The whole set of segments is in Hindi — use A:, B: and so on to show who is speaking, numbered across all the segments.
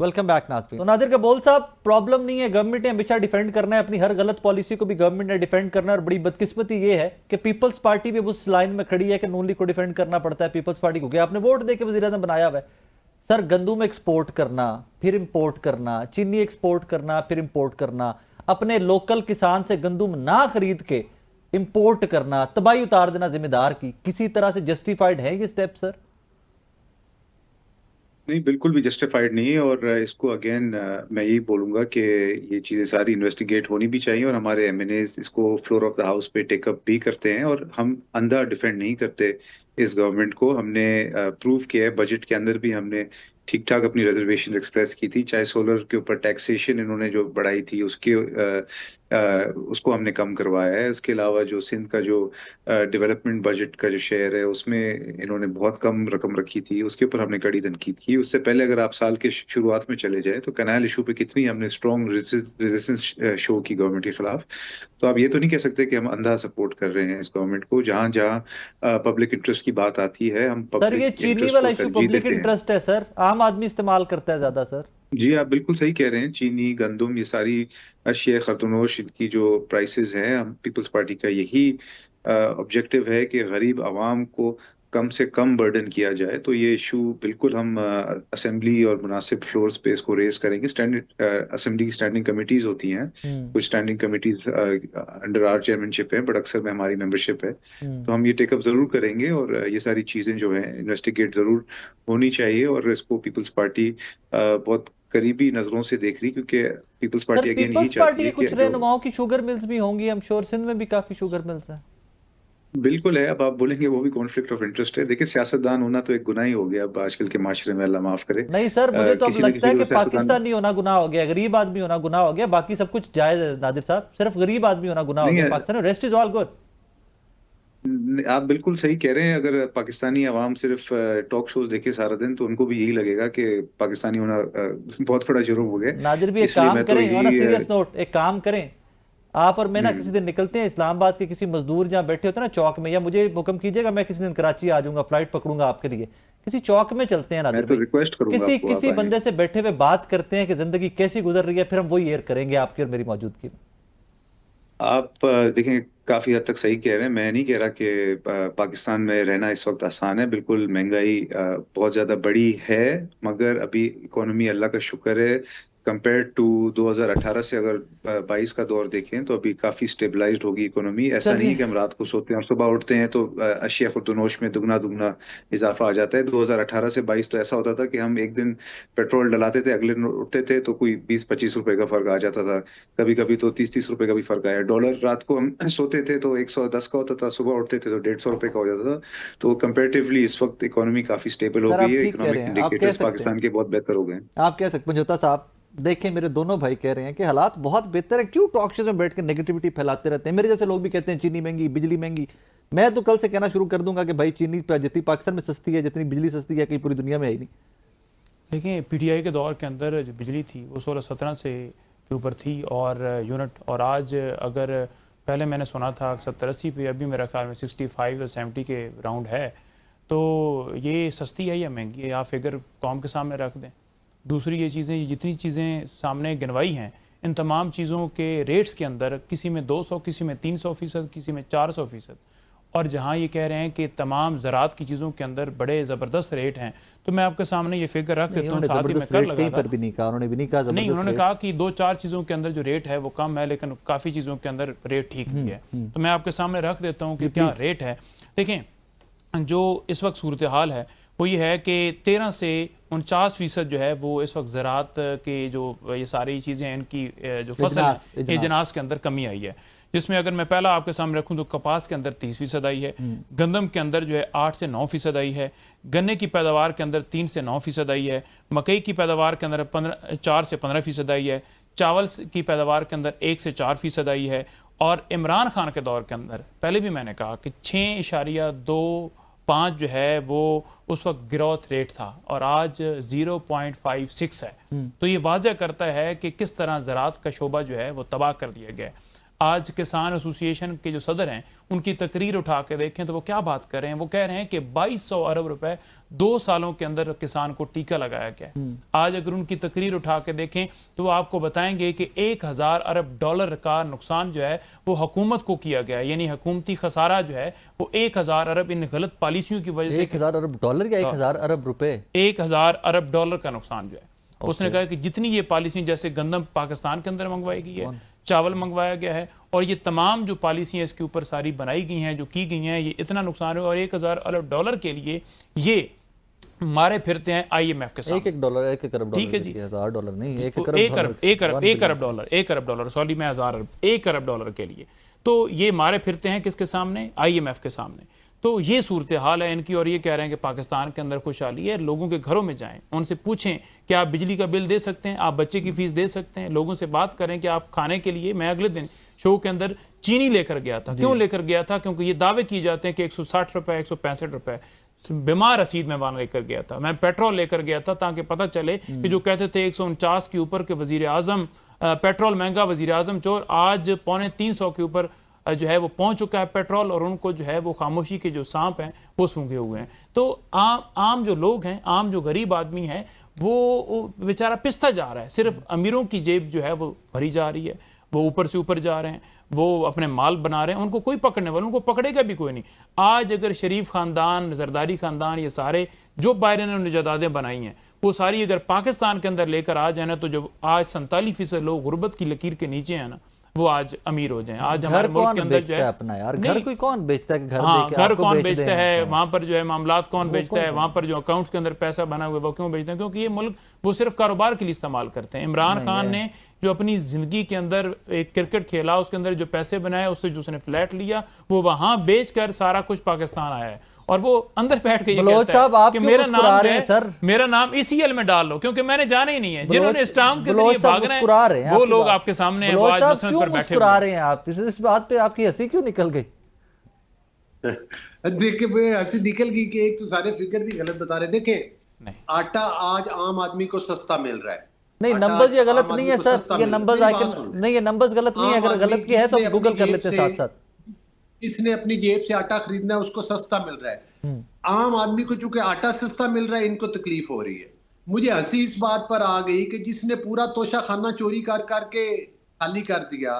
A: वेलकम बैक नाज़रीन। तो नादिर कबूल साहब, प्रॉब्लम नहीं है, गवर्नमेंट ने हमेशा डिफेंड करना है अपनी हर गलत पॉलिसी को भी गवर्नमेंट ने डिफेंड करना है। और बड़ी बदकिस्मती ये है कि पीपल्स पार्टी भी उस लाइन में खड़ी है कि नून लीग को डिफेंड करना पड़ता है पीपल्स पार्टी को। क्या आपने वोट देके वज़ीर-ए-आज़म बनाया हुआ है? सर, गंदुम एक्सपोर्ट करना, फिर इंपोर्ट करना, चीनी एक्सपोर्ट करना, फिर इंपोर्ट करना, अपने लोकल किसान से गंदुम ना खरीद के इंपोर्ट करना, तबाही उतार देना जिम्मेदार की, किसी तरह से जस्टिफाइड है ये स्टेप सर?
B: नहीं, बिल्कुल भी जस्टिफाइड नहीं है। और इसको अगेन मैं यही बोलूंगा कि ये चीज़ें सारी इन्वेस्टिगेट होनी भी चाहिए और हमारे एमएनएज इसको फ्लोर ऑफ द हाउस पे टेकअप भी करते हैं। और हम अंधा डिफेंड नहीं करते इस गवर्नमेंट को। हमने प्रूव किया है, बजट के अंदर भी हमने ठीक ठाक अपनी रिजर्वेशन एक्सप्रेस की थी। चाहे सोलर के ऊपर टैक्सेशन इन्होंने जो बढ़ाई थी उसके उसको हमने कम करवाया है। उसके अलावा जो सिंध का जो डेवलपमेंट बजट का जो शेयर है उसमें इन्होंने बहुत कम रकम रखी थी, उसके ऊपर हमने कड़ी तनकीद की। उससे पहले अगर आप साल के शुरुआत में चले जाए तो कनाल इशू पे कितनी हमने स्ट्रॉन्ग रेजिस्टेंस शो की गवर्नमेंट के खिलाफ। तो आप ये तो नहीं कह सकते कि हम अंधा सपोर्ट कर रहे हैं इस गवर्नमेंट को। जहां जहां पब्लिक इंटरेस्ट की बात आती है हम
A: सर, ये
B: पब्लिक
A: चीनी
B: इंटरेस्ट
A: वाला
B: को
A: इशू
B: तरजीह
A: पब्लिक
B: देते हैं।
A: इंटरेस्ट है सर, आम आदमी इस्तेमाल करता है ज्यादा सर।
B: जी, आप बिल्कुल सही कह रहे हैं। चीनी, गंदुम, ये सारी अशिया खरतनोश, इनकी जो प्राइसेस हैं, हम पीपल्स पार्टी का यही ऑब्जेक्टिव है कि गरीब आवाम को कम से कम बर्डन किया जाए। तो ये इशू बिल्कुल हम असेंबली और मुनासिब फ्लोर्स पे इसको रेज करेंगे। स्टैंडिंग असेंबली की स्टैंडिंग कमिटीज होती हैं,
A: हम्म।
B: कुछ standing committees under our chairmanship है, बट अक्सर में हमारी मेंबरशिप है।
A: हम्म।
B: तो हम ये टेकअप जरूर करेंगे और ये सारी चीजें जो है इन्वेस्टिगेट जरूर होनी चाहिए। और इसको पीपल्स पार्टी बहुत करीबी नजरों से देख रही, क्योंकि पीपल्स
A: सर,
B: पार्टी अगेन यही
A: पीपल्स
B: चाहती
A: पार्टी के
B: है कि
A: कुछ
B: जो
A: रहनुमाओं की शुगर मिल्स भी होंगी, हम श्योर सिंध में भी काफी शुगर मिल्स हैं।
B: बिल्कुल है। अब आप बोलेंगे वो भी कॉन्फ्लिक्ट ऑफ इंटरेस्ट है। देखिए, सियासतदान होना तो एक गुनाह ही हो गया अब आजकल के माशरे में, अल्लाह माफ करे।
A: नहीं सर, मुझे तो अब
B: किसी न
A: लगता
B: किसी
A: है
B: को
A: कि
B: तो सियासतदान
A: पाकिस्तानी होना गुनाह हो गया, गरीब आदमी होना गुनाह हो गया, बाकी सब कुछ जायज है नादिर साहब, सिर्फ गरीब आदमी होना गुनाह हो
B: नहीं
A: गया
B: है।
A: Pakistan, rest is all good.
B: आप बिल्कुल सही कह रहे हैं। अगर पाकिस्तानी अवाम सिर्फ टॉक शोज देखे सारा दिन तो उनको भी यही लगेगा कि पाकिस्तानी होना बहुत बड़ा जुर्म हो गया।
A: नादिर भी एक
B: इसलिए
A: काम
B: मैं तो
A: करें, ऑन अ
B: यही
A: सीरियस नोट एक काम करें, आप और मैं ना किसी
B: हम्म।
A: दिन निकलते हैं इस्लामाबाद के किसी मजदूर जहां बैठे होते हैं ना चौक में, या मुझे हुक्म कीजिएगा, मैं किसी दिन कराची आ जाऊंगा, फ्लाइट पकड़ूंगा आपके लिए, किसी चौक में चलते हैं
B: मैं
A: नादिर
B: तो
A: भाई,
B: रिक्वेस्ट करूंगा
A: किसी
B: आपको, आप
A: किसी
B: आए।
A: बंदे से बैठे हुए बात करते हैं कि जिंदगी कैसी गुजर रही है, फिर हम वही एयर करेंगे आपकी और मेरी मौजूदगी में।
B: आप देखें, काफी हद तक सही कह रहे हैं। मैं नहीं कह रहा कि पाकिस्तान में रहना इस वक्त आसान है। बिल्कुल महंगाई बहुत ज्यादा बड़ी है, मगर अभी इकोनॉमी अल्लाह का शुक्र है, कंपेयर टू 2018 से अगर 22 का दौर देखें तो अभी काफी स्टेबलाइज्ड होगी इकोनॉमी। ऐसा नहीं है
A: चलिए।
B: कि हम रात को सोते हैं और सुबह उठते हैं तो अशिया खुर्दनोश में दुगना दुगना इजाफा आ जाता है। 2018 से 22 तो ऐसा होता था कि हम एक दिन पेट्रोल डलाते थे, अगले दिन उठते थे तो कोई 20-25 रुपए का फर्क आ जाता था। कभी कभी तो 30-30 रुपए का भी फर्क आया। डॉलर रात को हम सोते थे तो 110 का होता था, सुबह उठते थे तो 150 रुपए का हो जाता था। तो कंपेरेटिवली इस वक्त इकोनॉमी काफी स्टेबल हो
A: सर,
B: गई
A: आप
B: है।
A: ठीक कह रहे
B: इकोनॉमिक
A: हैं, आप कह
B: इंडिकेटर्स
A: सकते हैं,
B: पाकिस्तान के बहुत बेहतर हो गए हैं।
A: आप कह सकते हैं पंजोता साहब। देखें, मेरे दोनों भाई कह रहे हैं कि हालात बहुत बेहतर है, क्यों टॉक शोज में बैठ के नेगेटिविटी फैलाते रहते हैं? मेरे जैसे लोग भी कहते हैं चीनी महंगी, बिजली महंगी। मैं तो कल से कहना शुरू कर दूंगा कि भाई चीनी जितनी पाकिस्तान में सस्ती है, जितनी बिजली सस्ती है, कहीं पूरी दुनिया में है ही नहीं।
C: देखिए, पीटीआई के दौर के अंदर जो बिजली थी वो 16-17 से के ऊपर थी और यूनिट, और आज अगर पहले मैंने सुना था 70-80 पे, अभी मेरा ख्याल में 65 या 70 के राउंड है। तो ये सस्ती है या महंगी है, आप फिगर कौम के सामने रख दें। दूसरी ये चीज़ें, जितनी चीज़ें सामने गिनवाई हैं, इन तमाम चीज़ों के रेट्स के अंदर किसी में 200, किसी में 300%, किसी में 400%, और जहाँ ये कह रहे हैं कि तमाम ज़रात की चीज़ों के अंदर बड़े ज़बरदस्त रेट हैं, तो मैं आपके सामने ये फिगर रख देता हूँ। साथ ही मैं कर लगा
A: कहीं
C: था,
A: पर भी नहीं कहा उन्होंने, भी नहीं कहा
C: नहीं,
A: जबरदस्त
C: उन्होंने
A: रेट।
C: कहा कि 2-4 चीज़ों के अंदर जो रेट है वो कम है, लेकिन काफ़ी चीज़ों के अंदर रेट ठीक भी है। तो मैं आपके सामने रख देता हूँ कि क्या रेट है। देखें, जो इस वक्त सूरत हाल है वो ये है कि 13 से 49% जो है वो इस वक्त ज़रात के जो ये सारी चीज़ें हैं, इनकी जो फसल है, इजनास के अंदर कमी आई है। जिसमें अगर मैं पहला आपके सामने रखूं तो कपास के अंदर 30% आई है, गंदम के अंदर जो है 8 से 9% आई है, गन्ने की पैदावार के अंदर 3 से 9% आई है, मकई की पैदावार के अंदर 4 से 15% आई है, चावल की पैदावार के अंदर 1 से 4% आई है। और इमरान खान के दौर के अंदर पहले भी मैंने कहा कि 6.25 जो है वो उस वक्त ग्रोथ रेट था और आज 0.56 है। तो ये वाज़ह करता है कि किस तरह ज़रात का शोबा जो है वो तबाह कर दिया गया है। आज किसान एसोसिएशन के जो सदर हैं उनकी तकरीर उठा के देखें तो वो क्या बात कर रहे हैं। वो कह रहे हैं कि 2200 अरब रुपए 2 सालों के अंदर किसान को टीका लगाया गया है। आज अगर उनकी तकरीर उठा के देखें तो वो आपको बताएंगे कि 1000 अरब डॉलर का नुकसान जो है वो हुकूमत को किया गया है, यानी हुकूमती खसारा जो है वो 1000 अरब इन गलत पॉलिसियों की वजह से
A: 1000 अरब डॉलर या 1000 अरब रुपए
C: 1000 अरब डॉलर का नुकसान जो है। उसने कहा कि जितनी ये पॉलिसी, जैसे गंदम पाकिस्तान के अंदर मंगवाई गई है, चावल मंगवाया गया है, और ये तमाम जो पॉलिसियाँ इसके ऊपर सारी बनाई गई हैं, जो की गई हैं, ये इतना नुकसान हुआ। और 1000 अरब डॉलर के लिए ये मारे फिरते हैं IMF के साथ।
A: एक डॉलर, एक अरब डॉलर,
C: ठीक है जी,
A: 1000 डॉलर नहीं, एक अरब डॉलर,
C: सॉरी मैं 1000 अरब, 1 अरब डॉलर के लिए। तो ये मारे फिरते हैं किसके सामने? IMF के सामने। तो ये सूरत हाल है इनकी, और ये कह रहे हैं कि पाकिस्तान के अंदर खुशहाली है। लोगों के घरों में जाएं, उनसे पूछें कि आप बिजली का बिल दे सकते हैं, आप बच्चे की फीस दे सकते हैं। लोगों से बात करें कि आप खाने के लिए, मैं अगले दिन शो के अंदर चीनी लेकर गया था। क्यों लेकर गया था? क्योंकि ये दावे किए जाते हैं कि 160 रुपए, 165 रुपए बीमार रसीद में वहां लेकर गया था। मैं पेट्रोल लेकर गया था ताकि पता चले कि जो कहते थे 149 के ऊपर के वजीर आजम पेट्रोल महंगा, वजीर आजम चोर, आज 250 के ऊपर जो है वो पहुंच चुका है पेट्रोल, और उनको जो है वो खामोशी के जो सांप हैं वो सूंघे हुए हैं। तो आम जो लोग हैं, आम जो गरीब आदमी है, वो बेचारा पिसता जा रहा है। सिर्फ अमीरों की जेब जो है वो भरी जा रही है, वो ऊपर से ऊपर जा रहे हैं, वो अपने माल बना रहे हैं, उनको कोई पकड़ने वाला, उनको पकड़ेगा भी कोई नहीं। आज अगर शरीफ खानदान, जरदारी खानदान, ये सारे जो बायरन ने जायदादें बनाई हैं, वो सारी अगर पाकिस्तान के अंदर लेकर आ जाए ना, तो जो आज 47% लोग गुर्बत की लकीर के नीचे हैं ना, वो आज अमीर हो जाएं। आज हमारे मुल्क के अंदर जो है
A: अपना यार, घर कोई कौन बेचता है कि घर
C: हाँ,
A: देके
C: घर
A: आपको
C: कौन
A: बेच
C: बेचता
A: दें?
C: है, वहां पर जो है मामलात कौन बेचता है, वहां पर जो अकाउंट्स के अंदर पैसा बना हुआ है वो क्यों बेचते हैं? क्योंकि ये मुल्क वो सिर्फ कारोबार के लिए इस्तेमाल करते हैं। इमरान खान ने जो अपनी जिंदगी के अंदर एक क्रिकेट खेला, उसके अंदर जो पैसे बनाए, उससे जो उसने फ्लैट लिया, वो वहां बेचकर सारा कुछ पाकिस्तान आया है। और वो अंदर बैठ के ये कहता है कि मेरा नाम जो है, सर मेरा नाम ECL में डाल लो, क्योंकि मैंने जाना ही नहीं है। जिन्होंने स्टाम्प के जरिए भागना है वो लोग आपके सामने हैं, वो आज मसनद पर बैठे
A: मुस्कुरा रहे हैं। आप इस बात पे आपकी हंसी क्यों निकल गई?
D: देखिए हंसी निकल गई कि एक तो सारे फिगर ही गलत बता रहे। देखें, आटा आज आम आदमी को सस्ता मिल रहा है।
A: नहीं, नंबर्स ये गलत नहीं है सर, ये नंबर्स नहीं, ये नंबर्स गलत नहीं है। अगर गलत की है तो हम गूगल कर लेते हैं साथ साथ।
D: इसने अपनी जेब से आटा खरीदना है, उसको सस्ता मिल रहा है। आम आदमी को चूंकि आटा सस्ता मिल रहा है, इनको तकलीफ हो रही है। मुझे हंसी इस बात पर आ गई कि जिसने पूरा तोशा खाना चोरी कर करके खाली कर दिया,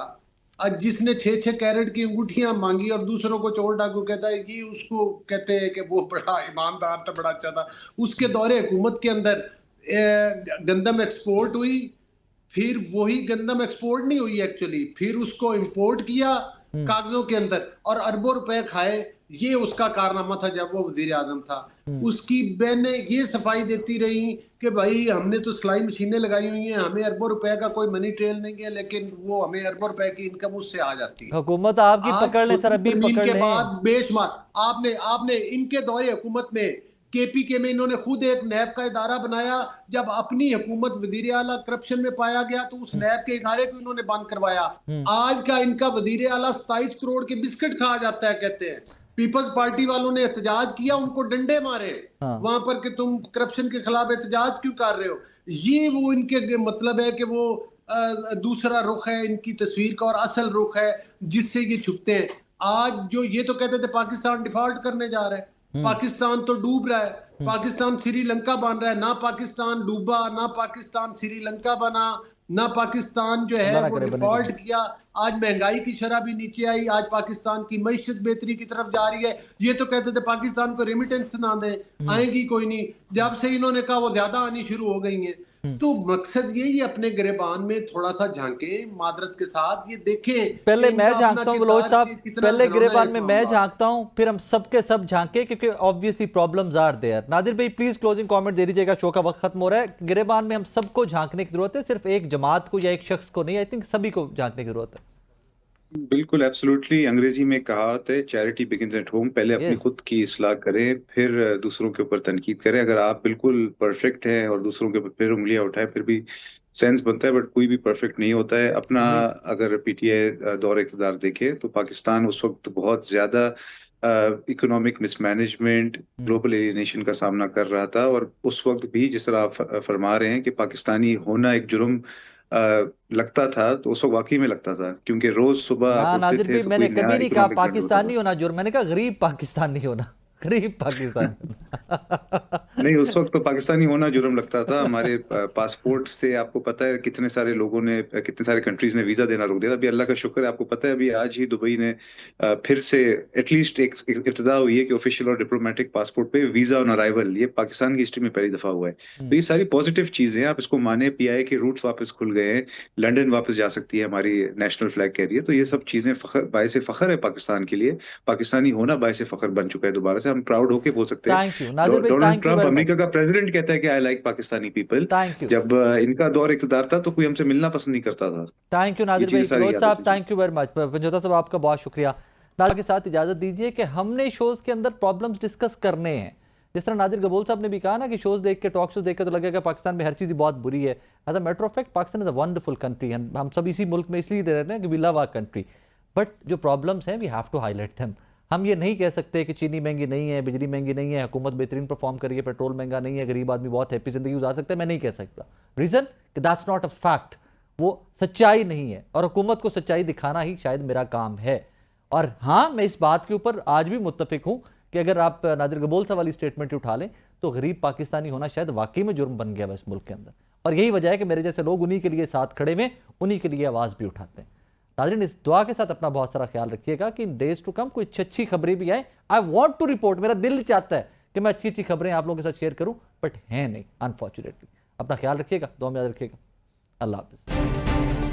D: आज जिसने 6-6 कैरेट की अंगूठियां मांगी और दूसरों को चोर डाकू कहता है कि उसको कहते हैं कि वो बड़ा ईमानदार था, बड़ा अच्छा था। उसके दौरे हुकूमत के अंदर गंदम एक्सपोर्ट हुई, फिर वही गंदम एक्सपोर्ट नहीं हुई एक्चुअली, फिर उसको इंपोर्ट किया कागजों के अंदर और अरबों रुपए खाए। ये उसका कारनामा था जब वो वजीर आजम था। उसकी बहनें ये सफाई देती रही कि भाई हमने तो सिलाई मशीनें लगाई हुई हैं, हमें अरबों रुपए का कोई मनी ट्रेल नहीं है, लेकिन वो हमें अरबों रुपए की इनकम उससे आ जाती है।
A: हुकूमत आपकी पकड़ ले सर, अभी पकड़ ले।
D: के बाद बेशुमार आपने इनके दौरे हुकूमत में KPK में इन्होंने खुद एक नैब का इदारा बनाया। जब अपनी हुकूमत वजीर आला करप्शन में पाया गया तो उस नैब के इदारे को इन्होंने बंद करवाया। आज का इनका वजीर आला 27 करोड़ के बिस्किट खा जाता है, कहते हैं। पीपल्स पार्टी वालों ने एहतजाज किया, उनको डंडे मारे वहां पर कि तुम करप्शन के खिलाफ एहतजाज क्यों कर रहे हो। ये वो इनके मतलब है कि वो दूसरा रुख है इनकी तस्वीर का, और असल रुख है जिससे ये छुपते हैं। आज जो ये तो कहते थे पाकिस्तान डिफॉल्ट करने जा रहा है, पाकिस्तान तो डूब रहा है, पाकिस्तान श्रीलंका बन रहा है। ना पाकिस्तान डूबा, ना पाकिस्तान श्रीलंका बना, ना पाकिस्तान जो है वो डिफॉल्ट किया। आज महंगाई की शरह भी नीचे आई, आज पाकिस्तान की मईशत बेहतरी की तरफ जा रही है। ये तो कहते थे पाकिस्तान को रेमिटेंस ना दें, आएगी कोई नहीं। जब से इन्होंने कहा वो ज्यादा आनी शुरू हो गई हैं। तो मकसद यही अपने गिरेबान में थोड़ा सा झांके, मादरत के साथ ये देखें।
A: पहले मैं झांकता हूं बलोच साहब, पहले गिरेबान में मैं झांकता हूं, फिर हम सबके सब झांके, क्योंकि obviously problems are there. Nadir भाई प्लीज क्लोजिंग कमेंट दे दीजिएगा, शो का वक्त खत्म हो रहा है। गिरेबान में हम सबको झांकने की जरूरत है, सिर्फ एक जमात को या एक शख्स को नहीं। आई थिंक सभी को झांकने की जरूरत है।
B: बिल्कुल, एब्सोल्युटली। अंग्रेजी में कहावत है, चैरिटी बिगिंस एट होम। पहले अपनी खुद की इस्लाह करें, फिर दूसरों के ऊपर तनकीद करें। अगर आप बिल्कुल परफेक्ट हैं और दूसरों के ऊपर फिर उंगलियां उठाए, फिर भी सेंस बनता है, बट कोई भी परफेक्ट नहीं होता है। अपना अगर PTI दौर इक़्तिदार देखे तो पाकिस्तान उस वक्त बहुत ज्यादा इकोनॉमिक मिसमैनेजमेंट, ग्लोबल एलियनेशन का सामना कर रहा था। और उस वक्त भी जिस तरह आप फरमा रहे हैं कि पाकिस्तानी होना एक जुर्म लगता था, तो उस वक्त वाकई में लगता था, क्योंकि रोज सुबह
A: ना
B: आप उठते
A: नादिर
B: थे
A: भाई,
B: तो
A: मैंने
B: कोई
A: कभी
B: नया
A: नहीं कहा
B: इकोनॉमिक ट्रेंड होता
A: पाकिस्तानी
B: था।
A: होना जुर्म, मैंने कहा गरीब पाकिस्तानी होना, गरीब पाकिस्तानी होना।
B: नहीं, उस वक्त तो पाकिस्तानी होना जुर्म लगता था। हमारे पासपोर्ट से आपको पता है कितने सारे लोगों ने, कितने सारे कंट्रीज ने वीजा देना रोक दिया था। अभी अल्लाह का शुक्र है, आपको पता है अभी आज ही दुबई ने फिर से एटलीस्ट एक इब्तिदा हुई है कि ऑफिशियल और डिप्लोमेटिक पासपोर्ट पे वीजा ऑन अराइवल, ये पाकिस्तान की हिस्ट्री में पहली दफा हुआ है। तो ये सारी पॉजिटिव चीजें हैं, आप इसको माने। पीआई के रूट्स वापस खुल गए हैं, लंदन वापस जा सकती है हमारी नेशनल फ्लैग कैरियर। तो ये सब चीजें फखर, बायस फखर है पाकिस्तान के लिए। पाकिस्तानी होना बायस फखर बन चुका है, दोबारा से हम प्राउड होके बोल सकते हैं।
A: थैंक यू नादिर भाई,
B: Donald
A: thank you
B: Trump
A: very much,
B: America का प्रेसिडेंट कहता है कि I like Pakistani people.
A: Thank you,
B: जब इनका दौर इक़्तिदार था तो कोई हमसे मिलना पसंद नहीं करता था।
A: थैंक यू
B: ये
A: नादिर
B: चीजें
A: भाई।
B: सारी
A: फिरोज
B: याद
A: साहब
B: होती थी।
A: Thank you very much. Panjota साहब आपका बहुत शुक्रिया। नादिर के साथ इजाजत दीजिए कि हमने शोज के अंदर प्रॉब्लम्स डिस्कस करने हैं। जिस तरह नादिर गबोल साहब ने भी कहा ना कि शोज देख के, टॉक शोज देख के तो लगेगा पाकिस्तान में हर चीज़ बहुत बुरी है। As a matter of fact Pakistan is a wonderful country. हम सब इसी मुल्क में इसलिए रहते हैं कि we love our country, but जो प्रॉब्लम्स हैं we have to highlight them. हम ये नहीं कह सकते कि चीनी महंगी नहीं है, बिजली महंगी नहीं है, हुकूमत बेहतरीन परफॉर्म करी है, पेट्रोल महंगा नहीं है, गरीब आदमी बहुत हैप्पी जिंदगी गुजार सकता है। मैं नहीं कह सकता। रीजन कि दैट्स नॉट अ फैक्ट, वो सच्चाई नहीं है, और हुकूमत को सच्चाई दिखाना ही शायद मेरा काम है। और हाँ, मैं इस बात के ऊपर आज भी मुत्तफिक हूं कि अगर आप नादिर गबोल साहब वाली स्टेटमेंट उठा लें तो गरीब पाकिस्तानी होना शायद वाकई में जुर्म बन गया है इस मुल्क के अंदर। और यही वजह है कि मेरे जैसे लोग उन्हीं के लिए साथ खड़े में, उन्हीं के लिए आवाज़ भी उठाते हैं। नाज़रीन, इस दुआ के साथ अपना बहुत सारा ख्याल रखिएगा कि इन डेज टू कम कोई अच्छी खबरें भी आए। आई वॉन्ट टू रिपोर्ट, मेरा दिल चाहता है कि मैं अच्छी अच्छी खबरें आप लोगों के साथ शेयर करूं, बट है नहीं अनफॉर्चुनेटली। अपना ख्याल रखिएगा, दुआ में याद रखिएगा। अल्लाह हाफिज़।